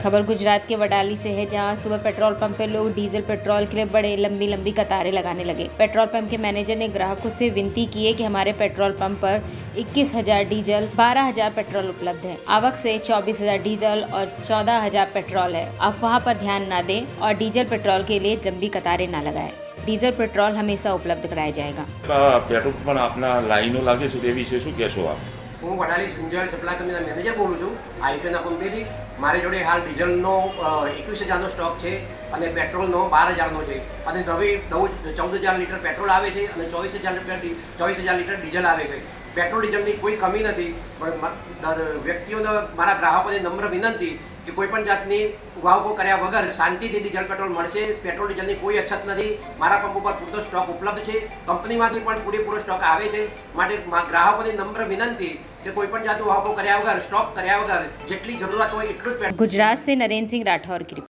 खबर गुजरात के वडाली से है, जहां सुबह पेट्रोल पंप पे लोग डीजल पेट्रोल के लिए बड़े लंबी लंबी कतारें लगाने लगे। पेट्रोल पंप के मैनेजर ने ग्राहकों से विनती की है कि हमारे पेट्रोल पंप पर 21,000 डीजल, 12,000 पेट्रोल उपलब्ध है। आवक से 24,000 डीजल और 14,000 पेट्रोल है। अफवाह पर ध्यान न दें और डीजल पेट्रोल के लिए लंबी कतारें न लगाएं। डीजल पेट्रोल हमेशा उपलब्ध कराया जाएगा। પેટ્રોલ પણ આપના લાઈનો લાગે છે તે વિશે શું કહેશો આપ? હું વડાલી સિંચાઈ સપ્લાય કંપનીના મેનેજર બોલું છું આઈફેના કંપનીથી. મારી જોડે હાલ ડીઝલનો 21,000નો સ્ટોક છે અને પેટ્રોલનો 12,000નો છે અને નવી 14,000 લીટર પેટ્રોલ આવે છે અને 24,000 લીટર ડીઝલ આવે છે. પેટ્રોલ ડીઝલની કોઈ કમી નથી, પણ વ્યક્તિઓને, મારા ગ્રાહકોને નમ્ર વિનંતી કે કોઈ પણ જાતની ઉગાવો કર્યા વગર શાંતિથી ડીઝલ પેટ્રોલ મળશે. પેટ્રોલ ડીઝલની કોઈ અછત નથી. મારા પંપ ઉપર પૂરતો સ્ટોક ઉપલબ્ધ છે. કંપનીમાંથી પણ પૂરેપૂરો સ્ટોક આવે છે. માટે ગ્રાહકોની નમ્ર વિનંતી કે કોઈ પણ જાતનો ઉગાવો કર્યા વગર, સ્ટોક કર્યા વગર જેટલી જરૂરત હોય એટલું જ. गुजरात से नरेंद्र सिंह राठौर की